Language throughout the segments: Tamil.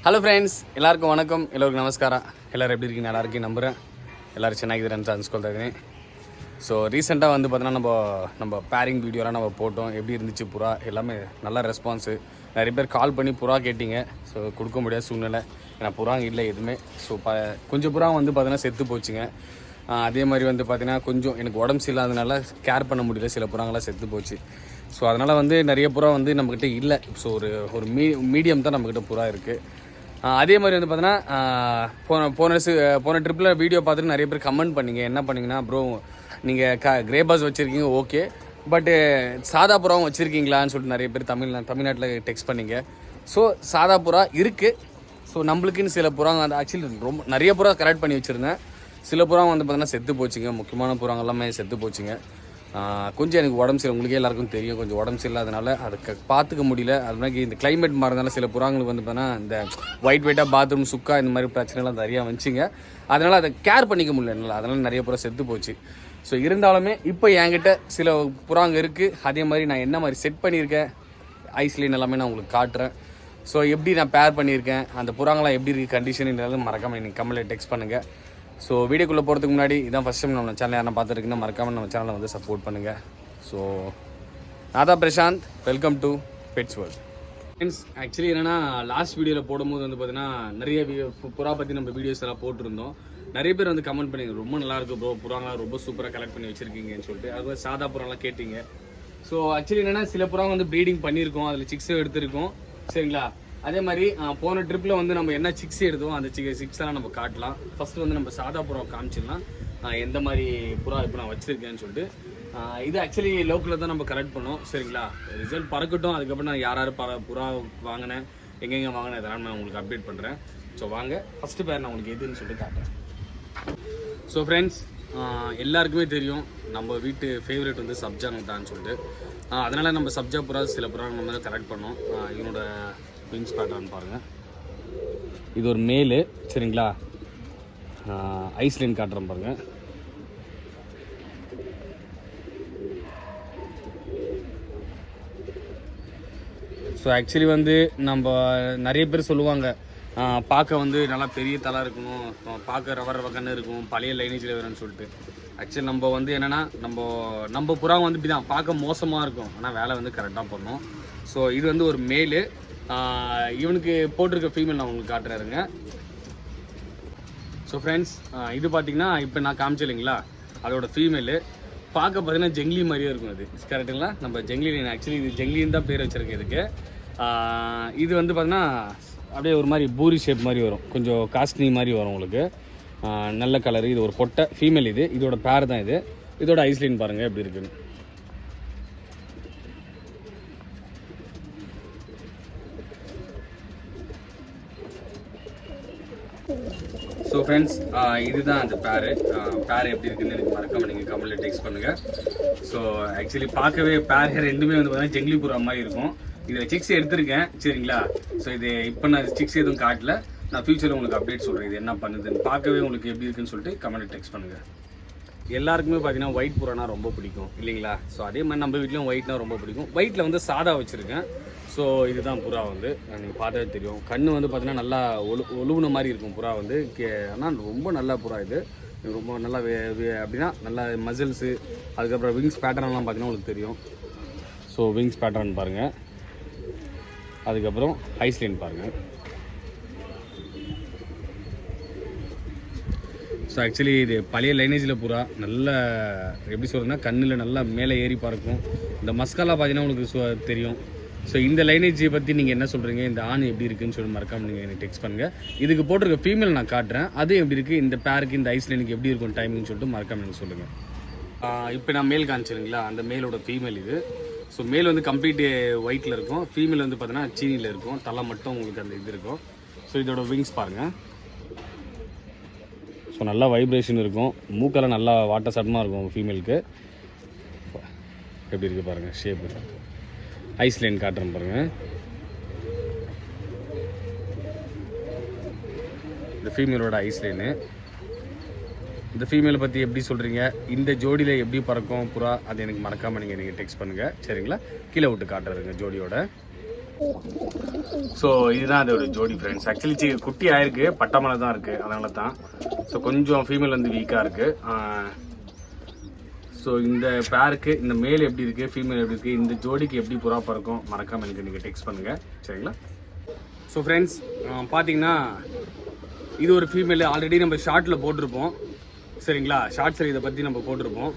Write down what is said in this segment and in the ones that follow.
ஹலோ ஃப்ரெண்ட்ஸ், எல்லாருக்கும் வணக்கம், எல்லோருக்கும் நமஸ்காரம். எல்லோரும் எப்படி இருக்கீங்க? நல்லா இருக்கீங்க நம்புகிறேன். எல்லோரும் ಚೆನ್ನಾಗಿದ್ದೀರಂತ ಅನ್ಸ್ಕೊಳ್ತಾ ಇದ್ದೀನಿ. ஸோ ரீசெண்டாக வந்து பார்த்தீங்கன்னா நம்ம பேரிங் வீடியோலாம் நம்ம போட்டோம். எப்படி இருந்துச்சு புறா எல்லாமே நல்ல ரெஸ்பான்ஸு. நிறைய பேர் கால் பண்ணி புறா கேட்டிங்க. ஸோ கொடுக்க முடியாத சூழ்நிலை, ஏன்னா புறாங்க இல்லை எதுவுமே. ஸோ கொஞ்சம் புறா வந்து பார்த்தீங்கன்னா செத்து போச்சுங்க. அதே மாதிரி வந்து பார்த்தீங்கன்னா கொஞ்சம் எனக்கு உடம்பு சரியில்லாதனால கேர் பண்ண முடியல, சில புறாங்களாம் செத்து போச்சு. ஸோ அதனால் வந்து நிறைய புறா வந்து நம்மக்கிட்ட இல்லை. ஸோ ஒரு மீடியம் தான் நம்மக்கிட்ட புறா இருக்குது. அதே மாதிரி வந்து பார்த்தீங்கன்னா போன ட்ரிப்பில் வீடியோ பார்த்துட்டு நிறைய பேர் கமெண்ட் பண்ணிங்க. என்ன பண்ணிங்கன்னா, ப்ரோ நீங்கள் கிரே பாஸ் வச்சுருக்கீங்க, ஓகே, பட்டு சாதா புறாவும் வச்சுருக்கீங்களான்னு சொல்லிட்டு நிறைய பேர் தமிழ்நாட்டில் டெக்ஸ்ட் பண்ணிங்க. ஸோ சாதா புறா இருக்குது. ஸோ நம்மளுக்குன்னு சில புறாங்க அந்த ஆக்சுவலி ரொம்ப நிறைய புறா கரெக்ட் பண்ணி வச்சுருந்தேன். சில புறாங்க வந்து பார்த்தீங்கன்னா செத்து போச்சுங்க. முக்கியமான புறாங்க எல்லாமே செத்து போச்சுங்க. கொஞ்சம் எனக்கு உடம்பு சரியில்லை, உங்களுக்கே எல்லாருக்கும் தெரியும். கொஞ்சம் உடம்பு சரியில்லாதனால அதை பார்த்துக்க முடியல. அது மாதிரி இந்த கிளைமேட் மாறதுனால சில புறாங்களுக்கு வந்து பார்த்தீங்கன்னா இந்த ஒயிட்டாக பாத்ரூம் சுக்கா இந்த மாதிரி பிரச்சனைலாம் நிறையா வந்துச்சுங்க. அதனால் அதை கேர் பண்ணிக்க முடியல என்னால். அதனால் நிறைய புறா செத்து போச்சு. ஸோ இருந்தாலுமே இப்போ என்கிட்ட சில புறாங்க இருக்குது. அதே மாதிரி நான் என்ன மாதிரி செட் பண்ணியிருக்கேன், ஐஸ்லைன் எல்லாமே நான் உங்களுக்கு காட்டுறேன். ஸோ எப்படி நான் பேர் பண்ணியிருக்கேன், அந்த புறாங்களாம் எப்படி இருக்குது கண்டிஷன் மறக்காமல் நீங்கள் கமெண்ட்டில் டெக்ஸ்ட் பண்ணுங்கள். ஸோ வீடியோக்குள்ளே போகிறதுக்கு முன்னாடி இதான் ஃபஸ்ட் டைம் நம்ம சேனல் யாரும் பார்த்துருக்குன்னா மறக்காமல் நம்ம சேனலை வந்து சப்போர்ட் பண்ணுங்கள். ஸோ நான் தான் Prashanth, welcome to pets world. Friends, actually என்னென்னா லாஸ்ட் வீடியோவில் போடும்போது வந்து பார்த்தீங்கன்னா நிறைய புறா பற்றி நம்ம வீடியோஸ் எல்லாம் போட்டிருந்தோம். நிறைய பேர் வந்து கமெண்ட் பண்ணிங்க, ரொம்ப நல்லாயிருக்கு ப்ரோ, புறாங்களாம் ரொம்ப சூப்பராக கலெக்ட் பண்ணி வச்சுருக்கீங்கன்னு சொல்லிட்டு. அது சாதா புறாலாம் கேட்டிங்க. ஸோ ஆக்சுவலி என்னென்னா சில புறாங்க வந்து ப்ரீடிங் பண்ணியிருக்கோம், அதில் சிக்ஸும் எடுத்திருக்கோம், சரிங்களா. அதே மாதிரி போன ட்ரிப்பில் வந்து நம்ம என்ன சிக்ஸ் எடுத்தோம் அந்த சிக்ஸெல்லாம் நம்ம காட்டலாம். ஃபஸ்ட்டு வந்து நம்ம சாதா புறா காமிச்சிடலாம், எந்த மாதிரி புறா இப்போ நான் வச்சுருக்கேன்னு சொல்லிட்டு. இது ஆக்சுவலி லோக்கலில் தான் நம்ம கலெக்ட் பண்ணோம், சரிங்களா. ரிசல்ட் பறக்கட்டும், அதுக்கப்புறம் நான் யார் புறா வாங்கினேன், எங்கெங்கே வாங்கினேன், இதெல்லாம் நான் உங்களுக்கு அப்டேட் பண்ணுறேன். ஸோ வாங்க ஃபஸ்ட்டு பேர் நான் உங்களுக்கு எதுன்னு சொல்லிட்டு காட்டுறேன். ஸோ ஃப்ரெண்ட்ஸ், எல்லாருக்குமே தெரியும் நம்ம வீட்டு ஃபேவரட் வந்து சப்ஜாங்க தான் சொல்லிட்டு. அதனால் நம்ம சப்ஜா புறா சில புறா நம்ம கலெக்ட் பண்ணோம். இவனோட விங்ஸ் பேட்டர்ன் பாருங்கள். இது ஒரு மேலு, சரிங்களா. ஐஸ்லைன் காட்டுறோம் பாருங்கள். ஸோ ஆக்சுவலி வந்து நம்ம நிறைய பேர் சொல்லுவாங்க, பார்க்க வந்து நல்லா பெரிய தலை இருக்கணும், பார்க்க ரவ கண்ணு இருக்கும், பழைய லைனேஜில் வேணும்னு சொல்லிட்டு. ஆக்சுவலி நம்ம வந்து என்னென்னா நம்ம புறா வந்து இப்படி தான் பார்க்க மோசமாக இருக்கும், ஆனால் வேலை வந்து கரெக்டாக பண்ணணும். ஸோ இது வந்து ஒரு மேலு. இவனுக்கு போட்டிருக்க ஃபீமேல் நான் உங்களுக்கு காட்டுறாருங்க. ஸோ ஃப்ரெண்ட்ஸ், இது பார்த்தீங்கன்னா இப்போ நான் காமிச்சேன் இல்லைங்களா, அதோட ஃபீமேலு பார்க்க பார்த்தீங்கன்னா ஜெங்லி மாதிரியே இருக்கும். அது கரெக்டுங்களா, நம்ம ஜெங்லின். ஆக்சுவலி இது ஜெங்லின்னு தான் பேர் வச்சுருக்கு இதுக்கு. இது வந்து பார்த்தீங்கன்னா அப்படியே ஒரு மாதிரி பூரி ஷேப் மாதிரி வரும், கொஞ்சம் காஸ்ட்லி மாதிரி வரும் உங்களுக்கு. நல்ல கலரு. இது ஒரு பொட்டை ஃபீமேல். இதோட பேர் தான் இது. இதோட ஐஸ்லைன் பாருங்கள் எப்படி இருக்குன்னு. ஸோ ஃப்ரெண்ட்ஸ், இதுதான் அந்த பேர் எப்படி இருக்குன்னு எனக்கு மறக்காமல் நீங்கள் கமெண்ட்டில் டெக்ஸ்ட் பண்ணுங்கள். ஸோ ஆக்சுவலி பார்க்கவே பேர் ரெண்டுமே வந்து பார்த்தீங்கன்னா ஜெங்லி புறா மாதிரி இருக்கும். இதில் சிக்ஸ் எடுத்திருக்கேன், சரிங்களா. ஸோ இது இப்போ நான் சிக்ஸ் எதுவும் காட்டல, நான் ஃபியூச்சரில் உங்களுக்கு அப்டேட் சொல்கிறேன் இது என்ன பண்ணுதுன்னு. பார்க்கவே உங்களுக்கு எப்படி இருக்குன்னு சொல்லிட்டு கமெண்ட்டில் டெக்ஸ்ட் பண்ணுங்கள். எல்லாருக்குமே பார்த்தீங்கன்னா ஒயிட் புறானா ரொம்ப பிடிக்கும் இல்லைங்களா. ஸோ அதே மாதிரி நம்ம வீட்லேயும் ஒயிட்னா ரொம்ப பிடிக்கும். ஒயிட்டில் வந்து சாதா வச்சுருக்கேன். ஸோ இதுதான் புறா வந்து நீங்கள் பார்த்தாவே தெரியும். கண் வந்து பார்த்தீங்கன்னா நல்லா ஒழுகுன மாதிரி இருக்கும் புறா வந்து. ஆனால் ரொம்ப நல்ல புறா இது. ரொம்ப நல்லா அப்படின்னா நல்லா மசில்ஸு, அதுக்கப்புறம் விங்ஸ் பேட்டர்ன்லாம் பார்த்தீங்கன்னா உங்களுக்கு தெரியும். ஸோ விங்ஸ் பேட்டர்ன் பாருங்கள், அதுக்கப்புறம் ஐஸ்லைன் பாருங்கள். ஸோ ஆக்சுவலி இது பழைய லைனேஜில் புறா நல்ல எப்படி சொல்கிறதுனா கண்ணில் நல்லா மேலே ஏறி பறக்கும். இந்த மஸ்காலா பார்த்தீங்கன்னா உங்களுக்கு தெரியும். ஸோ இந்த லைனேஜை பற்றி நீங்கள் என்ன சொல்கிறீங்க, இந்த ஆண் எப்படி இருக்குன்னு சொல்லி மறக்காமல் நீங்கள் எனக்கு டெக்ஸ்ட் பண்ணுங்கள். இதுக்கு போட்டிருக்க ஃபீமேல் நான் காட்டுறேன், அது எப்படி இருக்குது, இந்த பேருக்கு இந்த ஐஸ்லைனுக்கு எப்படி இருக்கும் டைமிங்னு சொல்லிட்டு மறக்காமல் நீங்கள் சொல்லுங்கள். இப்போ நான் மேல் காமிச்சிருங்களா, அந்த மேலோட ஃபீமேல் இது. ஸோ மேல் வந்து கம்ப்ளீட் ஒயிட்டில் இருக்கும், ஃபீமேல் வந்து பார்த்தீங்கன்னா சீனியில் இருக்கும், தலை மட்டும் உங்களுக்கு அந்த இது இருக்கும். ஸோ இதோட விங்ஸ் பாருங்கள். ஸோ நல்லா வைப்ரேஷன் இருக்கும், மூக்கெல்லாம் நல்லா வாட்ட சட்டமாக இருக்கும் ஃபீமேலுக்கு. எப்படி இருக்குது பாருங்கள் ஷேப்பு. ஐஸ்லைன் காட்டுறேன் பாருங்கள். இந்த ஃபீமேலோட ஐஸ்லைனு. இந்த ஃபீமேலை பற்றி எப்படி சொல்கிறீங்க, இந்த ஜோடியில் எப்படி பறக்கும் புறா, அது எனக்கு மறக்காமல் நீங்கள் டெக்ஸ்ட் பண்ணுங்கள், சரிங்களா. கீழே விட்டு காட்டுறதுங்க ஜோடியோட. ஸோ இதுதான் அதோட ஜோடி ஃப்ரெண்ட்ஸ். ஆக்சுவலி குட்டி ஆயிருக்கு, பட்டமலை தான் இருக்குது, அதனால தான். ஸோ கொஞ்சம் ஃபீமேல் வந்து வீக்காக இருக்குது. ஸோ இந்த பேருக்கு இந்த மேல் எப்படி இருக்குது, ஃபீமேல் எப்படி இருக்குது, இந்த ஜோடிக்கு எப்படி புறா பறக்கும் மறக்காமல் எனக்கு நீங்கள் டெக்ஸ்ட் பண்ணுங்கள், சரிங்களா? ஸோ ஃப்ரெண்ட்ஸ் பார்த்தீங்கன்னா இது ஒரு ஃபீமேல். ஆல்ரெடி நம்ம ஷார்ட்டில் போட்டிருப்போம், சரிங்களா? ஷார்ட்ஸில் இதை பற்றி நம்ம போட்டிருப்போம்.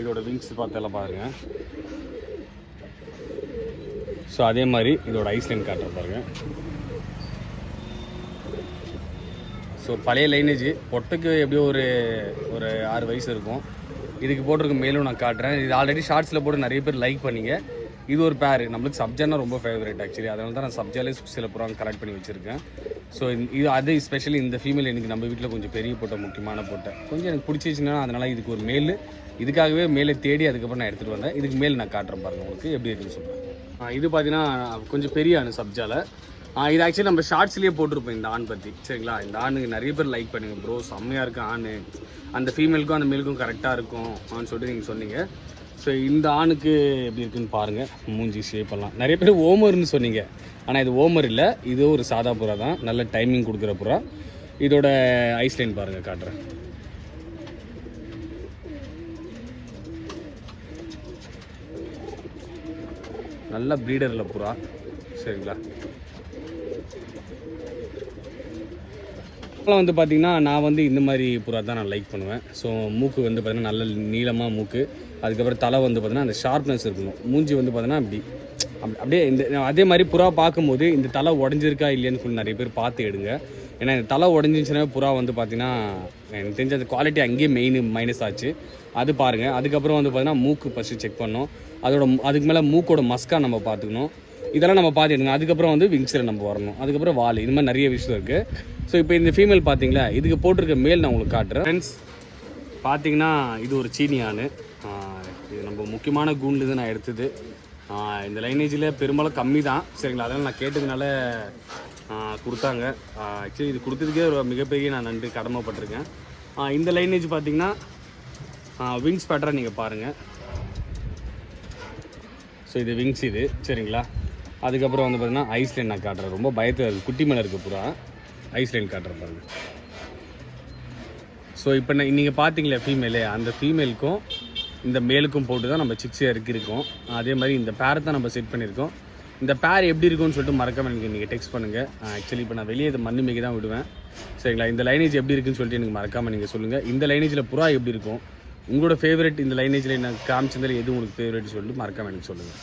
இதோட விங்ஸ் பார்த்தெல்லாம் பாருங்கள். ஸோ அதே மாதிரி இதோட ஐஸ்லைன் காட்டுற பாருங்க. ஸோ பழைய லைனேஜ் பொட்டுக்கு எப்படியோ ஒரு 6 வயசு இருக்கும். இதுக்கு போட்டிருக்க மேலும் நான் காட்டுறேன். இது ஆல்ரெடி ஷார்ட்ஸில் போட்டு நிறைய பேர் லைக் பண்ணிங்க. இது ஒரு பேர் நம்மளுக்கு சப்ஜானா ரொம்ப ஃபேவரட் ஆக்சுவலி, அதனால தான் நான் சப்ஜாலே சில புறாங்க கலெக்ட் பண்ணி வச்சுருக்கேன். ஸோ இது அது ஸ்பெஷலி இந்த ஃபீமேல் எனக்கு நம்ம வீட்டில் கொஞ்சம் பெரிய போட்டை, முக்கியமான போட்டை கொஞ்சம் எனக்கு பிடிச்சிச்சுன்னா அதனால் இதுக்கு ஒரு மேல், இதுக்காகவே மேலே தேடி அதுக்கப்புறம் நான் எடுத்துகிட்டு வந்தேன். இதுக்கு மேல் நான் காட்டுறேன் பாருங்கள் உங்களுக்கு எப்படி இருக்குன்னு சொல்கிறேன். இது பார்த்தீங்கன்னா கொஞ்சம் பெரிய ஆண் சப்ஜால. இது ஆக்சுவலி நம்ம ஷார்ட்ஸ்லேயே போட்டிருப்போம் இந்த ஆண் பற்றி, சரிங்களா? இந்த ஆணுக்கு நிறைய பேர் லைக் பண்ணுங்க ப்ரோ, செம்மையாக இருக்குது ஆண், அந்த ஃபீமேலுக்கும் அந்த மேலுக்கும் கரெக்டாக இருக்கும் ஆன்னு சொல்லிட்டு நீங்கள் சொன்னீங்க. ஸோ இந்த ஆணுக்கு எப்படி இருக்குன்னு பாருங்கள், மூஞ்சி ஷேப்பெல்லாம். நிறைய பேர் ஓமர்னு சொன்னீங்க, ஆனால் இது ஓமர் இல்லை, இது ஒரு சாதா புறா தான், நல்ல டைமிங் கொடுக்குற புறா. இதோட ஐஸ்லைன் பாருங்கள், காட்டுறேன். நல்ல ப்ரீடரில் புறா, சரிங்களா? இப்போலாம் வந்து பார்த்திங்கன்னா நான் வந்து இந்த மாதிரி புறா தான் நான் லைக் பண்ணுவேன். ஸோ மூக்கு வந்து பார்த்திங்கன்னா நல்ல நீளமாக மூக்கு, அதுக்கப்புறம் தலை வந்து பார்த்திங்கன்னா அந்த ஷார்ப்னஸ் இருக்கணும். மூஞ்சி வந்து பார்த்திங்கன்னா அப்படியே இந்த அதே மாதிரி புறா பார்க்கும்போது இந்த தலை உடஞ்சிருக்கா இல்லையான்னு சொல்லி நிறைய பேர் பார்த்து எடுங்க. ஏன்னா இந்த தலை உடஞ்சிச்சுன்னா புறா வந்து பார்த்திங்கன்னா எனக்கு தெரிஞ்ச அந்த குவாலிட்டி அங்கேயே மைனஸ் ஆச்சு, அது பாருங்கள். அதுக்கப்புறம் வந்து பார்த்திங்கன்னா மூக்கு ஃபஸ்ட்டு செக் பண்ணோம், அதுக்கு மேலே மூக்கோட மஸ்கா நம்ம பார்த்துக்கணும், இதெல்லாம் நம்ம பார்த்துடுங்க. அதுக்கப்புறம் வந்து விங்ஸில் நம்ம வரணும், அதுக்கப்புறம் வால், இது மாதிரி நிறைய விஷயம் இருக்குது. ஸோ இப்போ இந்த ஃபீமேல் பார்த்தீங்களா, இதுக்கு போட்டிருக்க மேல் நான் உங்களுக்கு காட்டுறேன் ஃப்ரெண்ட்ஸ். பார்த்தீங்கன்னா இது ஒரு சீனியானு, இது நம்ம முக்கியமான கூண்டுலேருந்து நான் எடுத்தது. இந்த லைனேஜில் பெரும்பாலும் கம்மி தான், சரிங்களா? அதனால் நான் கேட்டதுனால கொடுத்தாங்க. ஆக்சுவலி இது கொடுத்ததுக்கே ஒரு மிகப்பெரிய நான் நன்றி கடமைப்பட்டிருக்கேன். இந்த லைனேஜ் பார்த்தீங்கன்னா விங்ஸ் பேட்டர்ன் நீங்கள் பாருங்கள். ஸோ இது விங்ஸ் இது, சரிங்களா? அதுக்கப்புறம் வந்து பார்த்தீங்கன்னா ஐஸ்லைன் நான் காட்டுறேன். ரொம்ப பயத்தில் இருக்குது, குட்டி மேலே இருக்குது புறா. ஐஸ்லைன் காட்டுறேன் பாருங்கள். ஸோ இப்போ நீங்கள் பார்த்தீங்களே ஃபீமேலு, அந்த ஃபீமேலுக்கும் இந்த மேலுக்கும் போட்டு தான் நம்ம சிக்ஸ் இறக்கிருக்கோம். அதே மாதிரி இந்த பேரை தான் நம்ம செட் பண்ணியிருக்கோம். இந்த பேர் எப்படி இருக்கும்னு சொல்லிட்டு மறக்காமல் எனக்கு நீங்கள் டெக்ஸ்ட் பண்ணுங்கள். ஆக்சுவலி இப்போ நான் வெளியே இதை மண்ணு மேய்க்க தான் விடுவேன், சரிங்களா? இந்த லைனேஜ் எப்படி இருக்குன்னு சொல்லிட்டு எனக்கு மறக்காமல் நீங்கள் சொல்லுங்கள். இந்த லைனேஜில் புறா எப்படி இருக்கும், உங்களோட ஃபேவரட் இந்த லைனேஜில் நான் காமிச்சதில் எது உங்களுக்கு ஃபேவரட் சொல்லிட்டு மறக்காமல் எனக்கு சொல்லுங்கள்.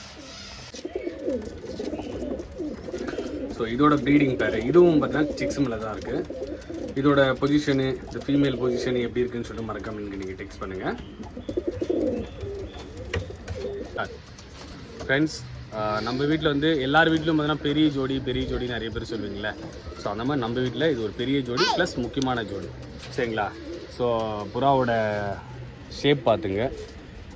ஸோ இதோட ப்ரீடிங் பேர் இதுவும் பார்த்தீங்கன்னா சிக்ஸ் மேலே தான் இருக்குது. இதோட பொசிஷனு, இந்த ஃபீமேல் பொசிஷன் எப்படி இருக்குன்னு சொல்லிட்டு மறக்காமல் எனக்கு நீங்கள் டெக்ஸ்ட் பண்ணுங்கள் ஃப்ரெண்ட்ஸ். நம்ம வீட்டில் வந்து எல்லார் வீட்லையும் பார்த்தீங்கன்னா பெரிய ஜோடி நிறைய பேர் சொல்லுவீங்களே. ஸோ அந்த மாதிரி நம்ம வீட்டில் இது ஒரு பெரிய ஜோடி ப்ளஸ் முக்கியமான ஜோடி, சரிங்களா? ஸோ புறாவோட ஷேப் பார்த்துங்க.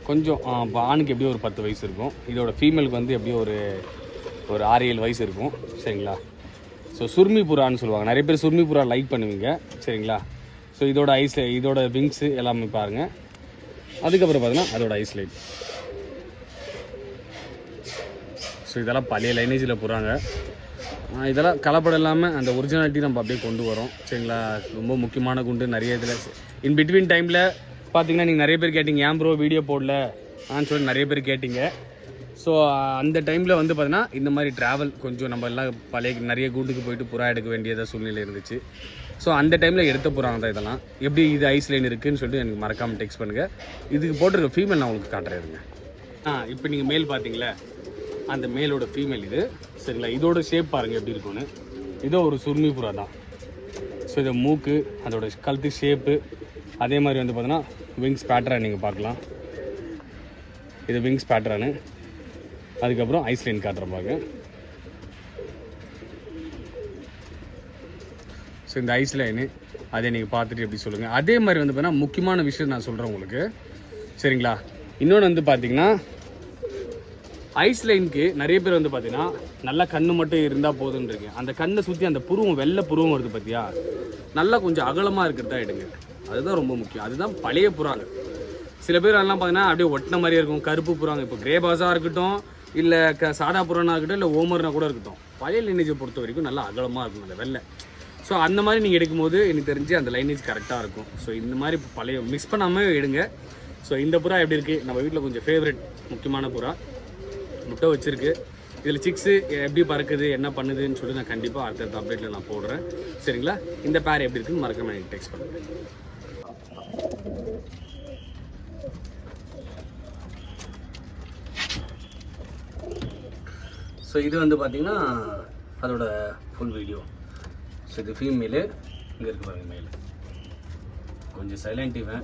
கொஞ்சம் இப்போ ஆணுக்கு எப்படியும் ஒரு 10 வயசு இருக்கும், இதோட ஃபீமேலுக்கு வந்து எப்படியும் ஒரு 6-7 வயசு இருக்கும், சரிங்களா? ஸோ சுர்மி புறான்னு சொல்லுவாங்க, நிறைய பேர் சுர்மி புறா லைக் பண்ணுவீங்க, சரிங்களா? ஸோ இதோட விங்ஸு எல்லாமே பாருங்கள். அதுக்கப்புறம் பார்த்தீங்கன்னா அதோட ஐஸ்லைன். ஸோ இதெல்லாம் பழைய லைனேஜில் புறாங்க. இதெல்லாம் கலப்படம் இல்லாமல் அந்த ஒரிஜினாலிட்டி நம்ம அப்படியே கொண்டு வரோம், சரிங்களா? ரொம்ப முக்கியமான குண்டு நிறைய இதில் இன் பிட்வீன் டைமில் பார்த்தீங்கன்னா நீங்கள் நிறைய பேர் கேட்டிங்க, ஏன் ப்ரோ வீடியோ போடல ஆன்னு சொல்லி நிறைய பேர் கேட்டிங்க. ஸோ அந்த டைமில் வந்து பார்த்தீங்கன்னா இந்த மாதிரி ட்ராவல் கொஞ்சம் நம்ம எல்லாம் பழைய நிறைய கூண்டுக்கு போயிட்டு புறா எடுக்க வேண்டியதாக சூழ்நிலை இருந்துச்சு. ஸோ அந்த டைமில் எடுத்த புறாங்க தான் இதெல்லாம். எப்படி இது ஐஸ்லைன் இருக்குதுன்னு சொல்லிட்டு எனக்கு மறக்காமல் டெக்ஸ்ட் பண்ணுங்கள். இதுக்கு போட்டிருக்க ஃபீமேல் நான் உங்களுக்கு காட்டுறேங்க. இப்போ நீங்கள் மேல் பார்த்தீங்களே, அந்த மேலோட ஃபீமேல் இது, சரிங்களா? இதோட ஷேப் பாருங்கள் எப்படி இருக்குன்னு. இதோ ஒரு சுர்மி புறா தான். ஸோ இதை மூக்கு, அதோட கழுத்து ஷேப்பு, அதே மாதிரி வந்து பார்த்தீங்கன்னா விங்ஸ் பேட்டர்ன் நீங்கள் பார்க்கலாம். இது விங்ஸ் பேட்டர்னு. அதுக்கப்புறம் ஐஸ்லைன் காட்டுற பாருங்க. ஸோ இந்த ஐஸ்லைனு அதை நீங்கள் பார்த்துட்டு எப்படி சொல்லுங்கள். அதே மாதிரி வந்து பார்த்தீங்கன்னா முக்கியமான விஷயம் நான் சொல்கிறேன் உங்களுக்கு, சரிங்களா? இன்னொன்று வந்து பார்த்தீங்கன்னா ஐஸ்லைனுக்கு நிறைய பேர் வந்து பார்த்தீங்கன்னா நல்லா கண்ணு மட்டும் இருந்தால் போதுன்றீங்க. அந்த கண்ணை சுற்றி அந்த புருவம், வெள்ளை புருவம் வருது பார்த்தியா, நல்லா கொஞ்சம் அகலமாக இருக்கிறதா எடுங்க. அதுதான் ரொம்ப முக்கியம். அதுதான் பழைய புறாங்க. சில பேர் எல்லாம் பார்த்தீங்கன்னா அப்படியே ஒட்டின மாதிரியே இருக்கும், கருப்பு புறாங்க. இப்போ கிரே பாஸாக இருக்கட்டும், இல்லை சாதா புறானா இருக்கட்டும், இல்லை ஓமர்னா கூட இருக்கட்டும், பழைய லைனேஜை பொறுத்த வரைக்கும் நல்லா அகலமாக இருக்கும் அந்த வெள்ளை. ஸோ அந்த மாதிரி நீங்கள் எடுக்கும்போது எனக்கு தெரிஞ்சு அந்த லைனேஜ் கரெக்டாக இருக்கும். ஸோ இந்த மாதிரி பழைய மிக்ஸ் பண்ணாமல் எடுங்க. ஸோ இந்த புறா எப்படி இருக்குது, நம்ம வீட்டில் கொஞ்சம் ஃபேவரட் முக்கியமான புறா, முட்டை வச்சுருக்கு. இதில் சிக்ஸு எப்படி பறக்குது என்ன பண்ணுதுன்னு சொல்லி நான் கண்டிப்பாக அடுத்தடுத்த அப்டேட்டில் நான் போடுறேன். சரிங்களா? இந்த பேர் எப்படி இருக்குன்னு மறக்காம எனக்கு டெக்ஸ்ட் பண்ணுறேன். ஸோ இது வந்து பார்த்திங்கன்னா அதோட ஃபுல் வீடியோ. ஸோ இது ஃபீமேலு, இங்கே இருக்கு பாருங்க மேல். கொஞ்சம் சைலண்ட் இவன்,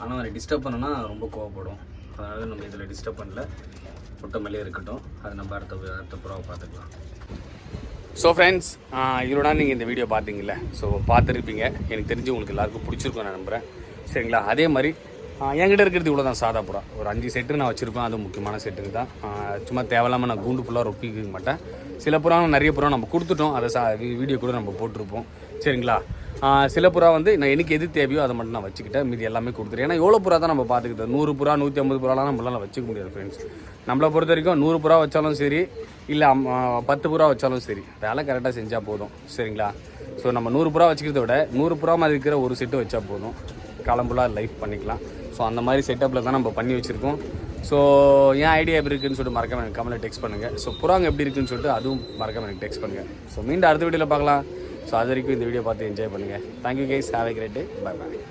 ஆனால் அவரை டிஸ்டர்ப் பண்ணோன்னா ரொம்ப கோவப்படும். அதனால் நம்ம இதில் டிஸ்டர்ப் பண்ணல, முட்டை மேலே இருக்கட்டும். அதை நம்ம அடுத்த புறாவை பார்த்துக்கலாம். ஸோ ஃப்ரெண்ட்ஸ், இதோட நீங்கள் இந்த வீடியோ பார்த்தீங்கல்ல, ஸோ பார்த்துருப்பீங்க. எனக்கு தெரிஞ்சு உங்களுக்கு எல்லாருக்கும் பிடிச்சிருக்கும் நான் நம்புகிறேன். சரிங்களா? அதே மாதிரி என்கிட்ட இருக்கிறது இவ்வளோ தான் சாதா புறா. ஒரு 5 செட்டு நான் வச்சுருப்பேன், அதுவும் முக்கியமான செட்டுங்க தான். சும்மா தேவையில்லாமல் நான் கூண்டு ஃபுல்லாக ரொப்பிக்க மாட்டேன். சில புறா நிறைய புறா நம்ம கொடுத்துட்டோம், அதை வீடியோ கூட நம்ம போட்டிருப்போம். சரிங்களா? சில புறா வந்து நான் எனக்கு எது தேவையோ அதை மட்டும் நான் வச்சுக்கிட்டேன், மீதி எல்லாமே கொடுத்துருேன். ஏன்னா எவ்வளோ புறா தான் நம்ம பார்த்துக்கிட்டோம். 100 புறா 150 புறாலாம் நம்மளால வச்சுக்க முடியாது ஃப்ரெண்ட்ஸ். நம்மளை பொறுத்த வரைக்கும் 100 புறா வச்சாலும் சரி, இல்லை 10 புறா வச்சாலும் சரி, வேலை கரெக்டாக செஞ்சால் போதும். சரிங்களா? ஸோ நம்ம 100 புறா வச்சுக்கிறத விட 100 புறா மாதிரி இருக்கிற ஒரு செட்டு வச்சா போதும், காலம்புலாக லைஃப் பண்ணிக்கலாம். ஸோ அந்த மாதிரி செட்டப்பில் தான் நம்ம பண்ணி வச்சுருக்கோம். ஸோ என் ஐடியா எப்படி இருக்குன்னு சொல்லிட்டு மறக்காம எனக்கு கமெண்ட்டில் டெக்ஸ்ட் பண்ணுங்கள். ஸோ புறாங்க எப்படி இருக்குன்னு சொல்லிட்டு அதுவும் மறக்காம எனக்கு டெக்ஸ்ட் பண்ணுங்கள். ஸோ மீண்டும் அடுத்த வீடியோவில் பார்க்கலாம். ஸோ அது வரைக்கும் இந்த வீடியோ பார்த்து என்ஜாய் பண்ணுங்கள். Thank you guys, have a great day. Bye bye.